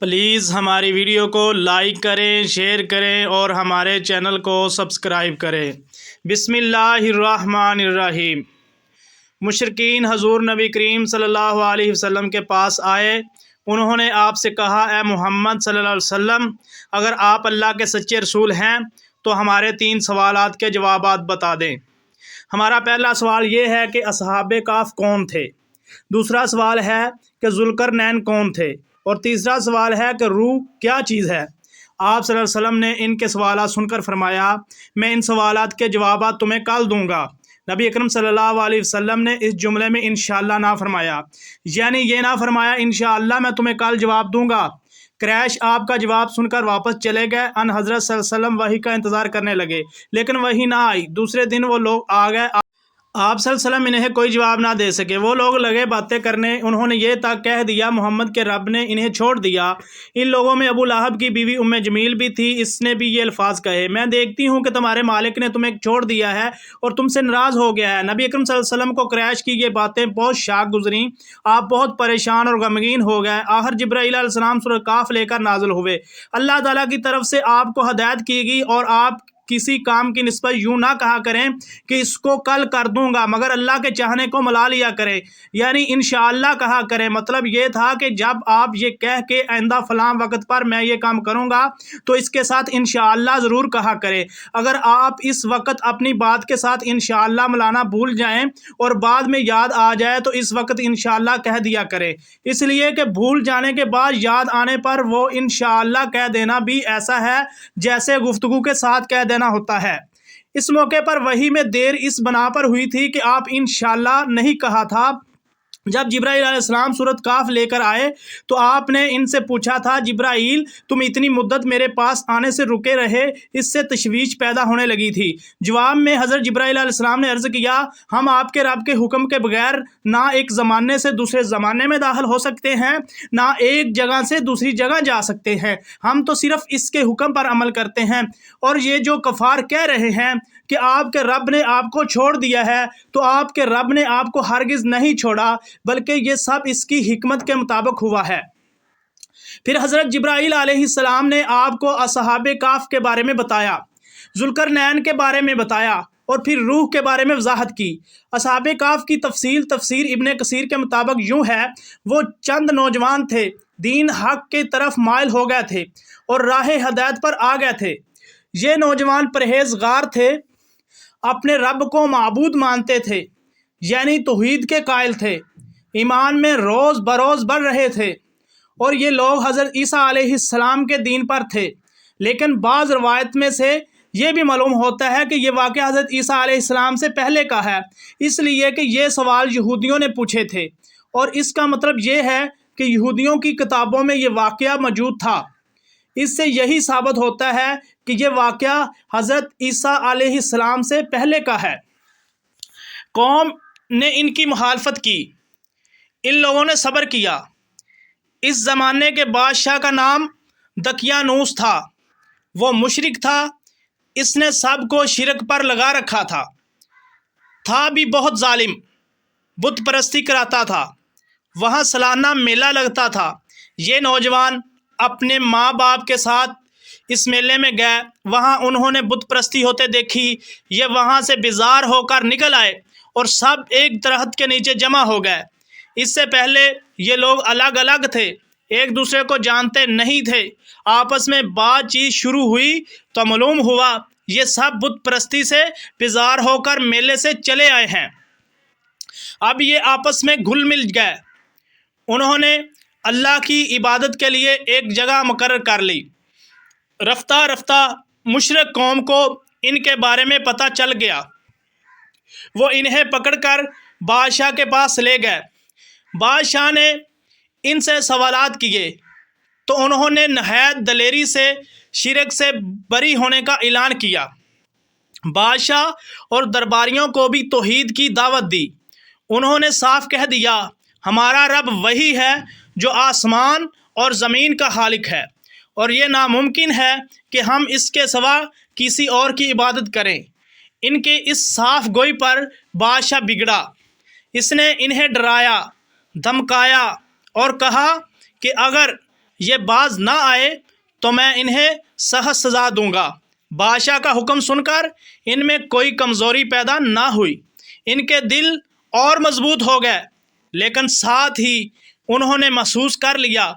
Please ہماری video کو like کریں، شیئر کریں اور ہمارے چینل کو سبسکرائب کریں۔ بسم اللہ الرحمن الرحیم۔ مشرکین حضور نبی کریم صلی اللہ علیہ وسلم کے پاس آئے۔ انہوں نے آپ سے کہا، اے محمد صلی اللہ علیہ وسلم، اگر آپ اللہ کے سچے رسول ہیں تو ہمارے 3 سوالات کے جوابات بتا دیں۔ ہمارا پہلا سوال یہ ہے کہ اصحاب کہف کون تھے؟ دوسرا سوال ہے کہ ذوالقرنین کون تھے؟ اور تیسرا سوال ہے کہ روح کیا چیز ہے؟ آپ صلی اللہ علیہ وسلم نے ان کے سوالات سن کر فرمایا، میں ان سوالات کے جوابات تمہیں کل دوں گا۔ نبی اکرم صلی اللہ علیہ وسلم نے اس جملے میں انشاءاللہ نہ فرمایا، یعنی یہ نہ فرمایا انشاءاللہ میں تمہیں کل جواب دوں گا۔ قریش آپ کا جواب سن کر واپس چلے گئے۔ ان حضرت صلی اللہ علیہ وسلم وحی کا انتظار کرنے لگے، لیکن وحی نہ آئی۔ دوسرے دن وہ لوگ آ گئے، آپ صلی اللہ علیہ وسلم انہیں کوئی جواب نہ دے سکے۔ وہ لوگ لگے باتیں کرنے، انہوں نے یہ تک کہہ دیا محمد کے رب نے انہیں چھوڑ دیا۔ ان لوگوں میں ابو لہب کی بیوی ام جمیل بھی تھی، اس نے بھی یہ الفاظ کہے، میں دیکھتی ہوں کہ تمہارے مالک نے تمہیں چھوڑ دیا ہے اور تم سے ناراض ہو گیا ہے۔ نبی اکرم صلی اللہ علیہ وسلم کو قریش کی یہ باتیں بہت شاق گزریں، آپ بہت پریشان اور غمگین ہو گئے۔ آخر جبرائیل علیہ السلام سورہ کہف لے کر نازل ہوئے۔ اللہ تعالیٰ کی طرف سے آپ کو ہدایت کی گئی اور آپ کسی کام کی نسبت یوں نہ کہا کریں کہ اس کو کل کر دوں گا، مگر اللہ کے چاہنے کو ملا لیا کریں، یعنی انشاءاللہ کہا کریں۔ مطلب یہ تھا کہ جب آپ یہ کہہ کے آئندہ فلاں وقت پر میں یہ کام کروں گا تو اس کے ساتھ انشاءاللہ ضرور کہا کریں۔ اگر آپ اس وقت اپنی بات کے ساتھ انشاءاللہ ملانا بھول جائیں اور بعد میں یاد آ جائے تو اس وقت انشاءاللہ کہہ دیا کریں، اس لیے کہ بھول جانے کے بعد یاد آنے پر وہ انشاءاللہ کہہ دینا بھی ایسا ہے جیسے گفتگو کے ساتھ کہہ دینا ہوتا ہے۔ اس موقع پر وحی میں دیر اس بنا پر ہوئی تھی کہ آپ انشاءاللہ نہیں کہا تھا۔ جب جبرائیل علیہ السلام سورۃ کہف لے کر آئے تو آپ نے ان سے پوچھا تھا، جبرائیل تم اتنی مدت میرے پاس آنے سے رکے رہے، اس سے تشویش پیدا ہونے لگی تھی۔ جواب میں حضرت جبرائیل علیہ السلام نے عرض کیا، ہم آپ کے رب کے حکم کے بغیر نہ ایک زمانے سے دوسرے زمانے میں داخل ہو سکتے ہیں، نہ ایک جگہ سے دوسری جگہ جا سکتے ہیں، ہم تو صرف اس کے حکم پر عمل کرتے ہیں۔ اور یہ جو کفار کہہ رہے ہیں کہ آپ کے رب نے آپ کو چھوڑ دیا ہے، تو آپ کے رب نے آپ کو ہرگز نہیں چھوڑا، بلکہ یہ سب اس کی حکمت کے مطابق ہوا ہے۔ پھر حضرت جبرائیل علیہ السلام نے آپ کو اصحاب کہف کے بارے میں بتایا، ذوالقرنین کے بارے میں بتایا اور پھر روح کے بارے میں وضاحت کی۔ اصحاب کہف کی تفسیر ابن کثیر کے مطابق یوں ہے، وہ چند نوجوان تھے، دین حق کی طرف مائل ہو گئے تھے اور راہ ہدایت پر آ گئے تھے۔ یہ نوجوان پرہیزگار تھے، اپنے رب کو معبود مانتے تھے، یعنی توحید کے قائل تھے، ایمان میں روز بروز بڑھ رہے تھے، اور یہ لوگ حضرت عیسیٰ علیہ السلام کے دین پر تھے۔ لیکن بعض روایت میں سے یہ بھی معلوم ہوتا ہے کہ یہ واقعہ حضرت عیسیٰ علیہ السلام سے پہلے کا ہے، اس لیے کہ یہ سوال یہودیوں نے پوچھے تھے، اور اس کا مطلب یہ ہے کہ یہودیوں کی کتابوں میں یہ واقعہ موجود تھا۔ اس سے یہی ثابت ہوتا ہے کہ یہ واقعہ حضرت عیسیٰ علیہ السلام سے پہلے کا ہے۔ قوم نے ان کی مخالفت کی، ان لوگوں نے صبر کیا۔ اس زمانے کے بادشاہ کا نام دقیانوس تھا، وہ مشرک تھا، اس نے سب کو شرک پر لگا رکھا تھا بھی بہت ظالم، بت پرستی کراتا تھا، وہاں سالانہ میلہ لگتا تھا۔ یہ نوجوان اپنے ماں باپ کے ساتھ اس میلے میں گئے، وہاں انہوں نے بت پرستی ہوتے دیکھی، یہ وہاں سے بیزار ہو کر نکل آئے اور سب ایک درخت کے نیچے جمع ہو گئے۔ اس سے پہلے یہ لوگ الگ الگ تھے، ایک دوسرے کو جانتے نہیں تھے۔ آپس میں بات چیت شروع ہوئی تو معلوم ہوا یہ سب بت پرستی سے بیزار ہو کر میلے سے چلے آئے ہیں۔ اب یہ آپس میں گھل مل گئے، انہوں نے اللہ کی عبادت کے لیے ایک جگہ مقرر کر لی۔ رفتہ رفتہ مشرک قوم کو ان کے بارے میں پتہ چل گیا، وہ انہیں پکڑ کر بادشاہ کے پاس لے گئے۔ بادشاہ نے ان سے سوالات کیے تو انہوں نے نہایت دلیری سے شرک سے بری ہونے کا اعلان کیا۔ بادشاہ اور درباریوں کو بھی توحید کی دعوت دی۔ انہوں نے صاف کہہ دیا، ہمارا رب وہی ہے جو آسمان اور زمین کا خالق ہے، اور یہ ناممکن ہے کہ ہم اس کے سوا کسی اور کی عبادت کریں۔ ان کے اس صاف گوئی پر بادشاہ بگڑا، اس نے انہیں ڈرایا، دھمکایا اور کہا کہ اگر یہ باز نہ آئے تو میں انہیں سخت سزا دوں گا۔ بادشاہ کا حکم سن کر ان میں کوئی کمزوری پیدا نہ ہوئی، ان کے دل اور مضبوط ہو گئے، لیکن ساتھ ہی انہوں نے محسوس کر لیا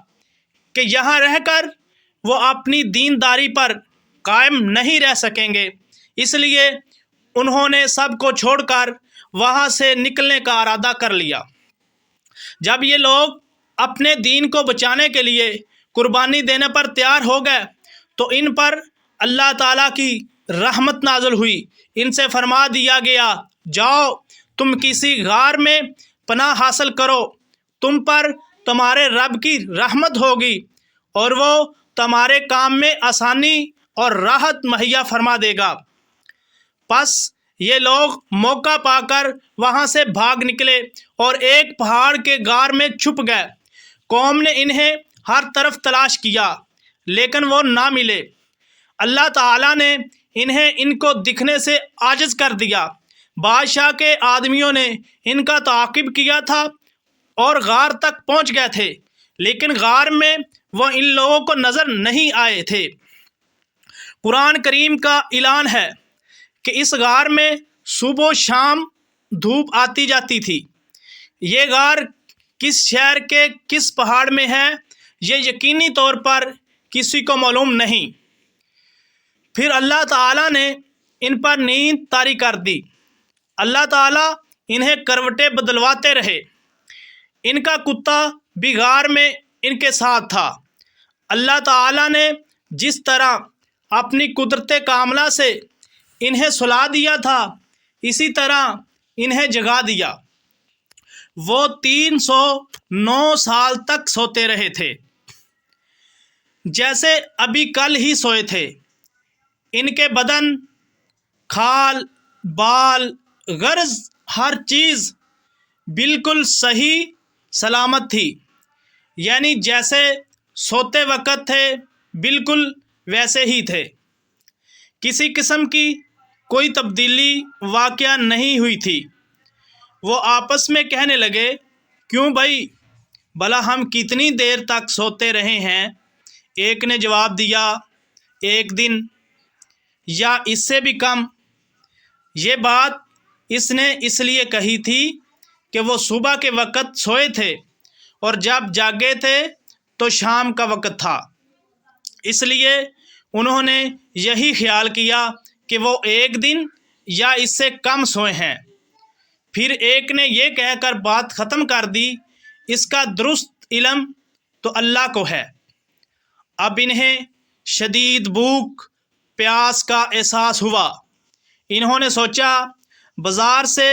کہ یہاں رہ کر وہ اپنی دینداری پر قائم نہیں رہ سکیں گے، اس لیے انہوں نے سب کو چھوڑ کر وہاں سے نکلنے کا ارادہ کر لیا۔ جب یہ لوگ اپنے دین کو بچانے کے لیے قربانی دینے پر تیار ہو گئے تو ان پر اللہ تعالیٰ کی رحمت نازل ہوئی۔ ان سے فرما دیا گیا، جاؤ تم کسی غار میں پناہ حاصل کرو، تم پر تمہارے رب کی رحمت ہوگی اور وہ تمہارے کام میں آسانی اور راحت مہیا فرما دے گا۔ پس یہ لوگ موقع پا کر وہاں سے بھاگ نکلے اور ایک پہاڑ کے غار میں چھپ گئے۔ قوم نے انہیں ہر طرف تلاش کیا لیکن وہ نہ ملے۔ اللہ تعالیٰ نے انہیں ان کو دکھنے سے عاجز کر دیا۔ بادشاہ کے آدمیوں نے ان کا تعاقب کیا تھا اور غار تک پہنچ گئے تھے، لیکن غار میں وہ ان لوگوں کو نظر نہیں آئے تھے۔ قرآن کریم کا اعلان ہے کہ اس غار میں صبح و شام دھوپ آتی جاتی تھی۔ یہ غار کس شہر کے کس پہاڑ میں ہے یہ یقینی طور پر کسی کو معلوم نہیں۔ پھر اللہ تعالیٰ نے ان پر نیند طاری کر دی۔ اللہ تعالیٰ انہیں کروٹیں بدلواتے رہے۔ ان کا کتا بھی غار میں ان کے ساتھ تھا۔ اللہ تعالیٰ نے جس طرح اپنی قدرت کاملہ سے انہیں سلا دیا تھا اسی طرح انہیں جگا دیا۔ وہ 309 سال تک سوتے رہے تھے جیسے ابھی کل ہی سوئے تھے۔ ان کے بدن، کھال، بال، غرض ہر چیز بالکل صحیح سلامت تھی، یعنی جیسے سوتے وقت تھے بالکل ویسے ہی تھے۔ کسی قسم کی کوئی تبدیلی واقع نہیں ہوئی تھی۔ وہ آپس میں کہنے لگے، کیوں بھائی، بھلا ہم کتنی دیر تک سوتے رہے ہیں؟ ایک نے جواب دیا، 1 دن یا اس سے بھی کم۔ یہ بات اس نے اس لیے کہی تھی کہ وہ صبح کے وقت سوئے تھے اور جب جاگے تھے تو شام کا وقت تھا، اس لیے انہوں نے یہی خیال کیا کہ وہ 1 دن یا اس سے کم سوئے ہیں۔ پھر ایک نے یہ کہہ کر بات ختم کر دی، اس کا درست علم تو اللہ کو ہے۔ اب انہیں شدید بھوک پیاس کا احساس ہوا۔ انہوں نے سوچا بازار سے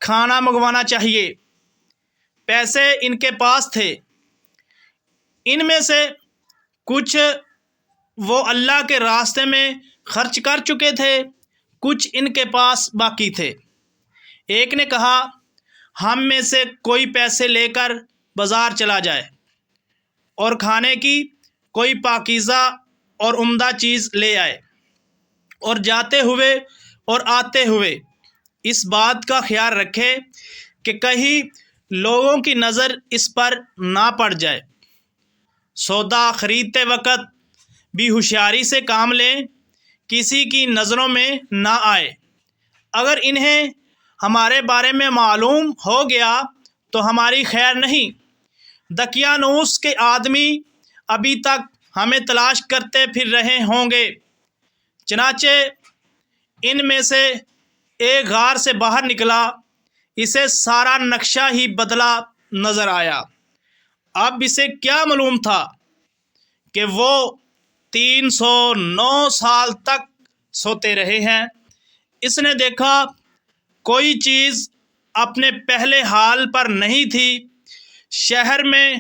کھانا منگوانا چاہیے۔ پیسے ان کے پاس تھے، ان میں سے کچھ وہ اللہ کے راستے میں خرچ کر چکے تھے، کچھ ان کے پاس باقی تھے۔ ایک نے کہا، ہم میں سے کوئی پیسے لے کر بازار چلا جائے اور کھانے کی کوئی پاکیزہ اور عمدہ چیز لے آئے، اور جاتے ہوئے اور آتے ہوئے اس بات کا خیال رکھے کہ کہیں لوگوں کی نظر اس پر نہ پڑ جائے۔ سودا خریدتے وقت بھی ہوشیاری سے کام لیں، کسی کی نظروں میں نہ آئے۔ اگر انہیں ہمارے بارے میں معلوم ہو گیا تو ہماری خیر نہیں۔ دقیانوس کے آدمی ابھی تک ہمیں تلاش کرتے پھر رہے ہوں گے۔ چنانچہ ان میں سے ایک غار سے باہر نکلا، اسے سارا نقشہ ہی بدلا نظر آیا۔ اب اسے کیا معلوم تھا کہ وہ 309 سال تک سوتے رہے ہیں۔ اس نے دیکھا کوئی چیز اپنے پہلے حال پر نہیں تھی، شہر میں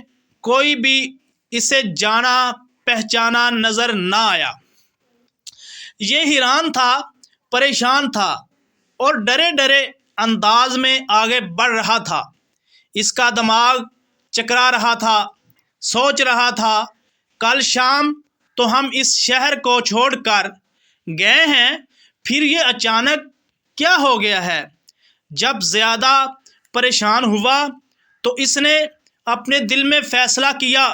کوئی بھی اسے جانا پہچانا نظر نہ آیا۔ یہ حیران تھا، پریشان تھا اور ڈرے ڈرے انداز میں آگے بڑھ رہا تھا۔ اس کا دماغ چکرا رہا تھا، سوچ رہا تھا، کل شام تو ہم اس شہر کو چھوڑ کر گئے ہیں، پھر یہ اچانک کیا ہو گیا ہے؟ جب زیادہ پریشان ہوا تو اس نے اپنے دل میں فیصلہ کیا،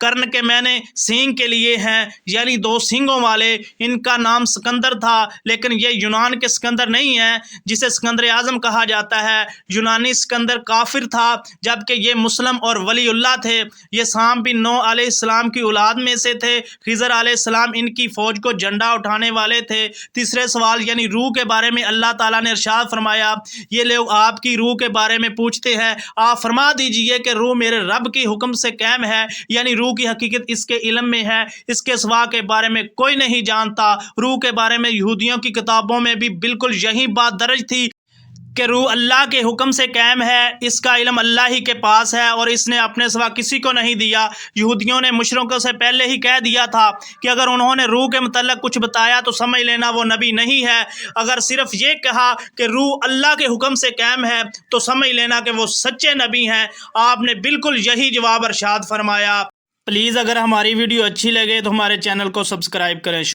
کرن کے معنی سینگ کے لیے ہیں، یعنی دو سینگوں والے۔ ان کا نام سکندر تھا، لیکن یہ یونان کے سکندر نہیں ہے جسے سکندر اعظم کہا جاتا ہے۔ یونانی سکندر کافر تھا، جبکہ یہ مسلم اور ولی اللہ تھے۔ یہ سام بن نوح علیہ السلام کی اولاد میں سے تھے۔ خضر علیہ السلام ان کی فوج کو جھنڈا اٹھانے والے تھے۔ تیسرے سوال یعنی روح کے بارے میں اللہ تعالیٰ نے ارشاد فرمایا، یہ لوگ آپ کی روح کے بارے میں پوچھتے ہیں، آپ فرما دیجئے کہ روح میرے رب کی حکم سے قائم ہے، یعنی روح کی حقیقت اس کے علم میں ہے، اس کے سوا کے بارے میں کوئی نہیں جانتا۔ روح کے بارے میں یہودیوں کی کتابوں میں بھی بالکل یہی بات درج تھی کہ روح اللہ کے حکم سے قائم ہے، اس کا علم اللہ ہی کے پاس ہے اور اس نے اپنے سوا کسی کو نہیں دیا۔ یہودیوں نے مشرکوں سے پہلے ہی کہہ دیا تھا کہ اگر انہوں نے روح کے متعلق کچھ بتایا تو سمجھ لینا وہ نبی نہیں ہے، اگر صرف یہ کہا کہ روح اللہ کے حکم سے قائم ہے تو سمجھ لینا کہ وہ سچے نبی ہیں۔ آپ نے بالکل یہی جواب ارشاد فرمایا۔ پلیز اگر ہماری ویڈیو اچھی لگے تو ہمارے چینل کو سبسکرائب کریں۔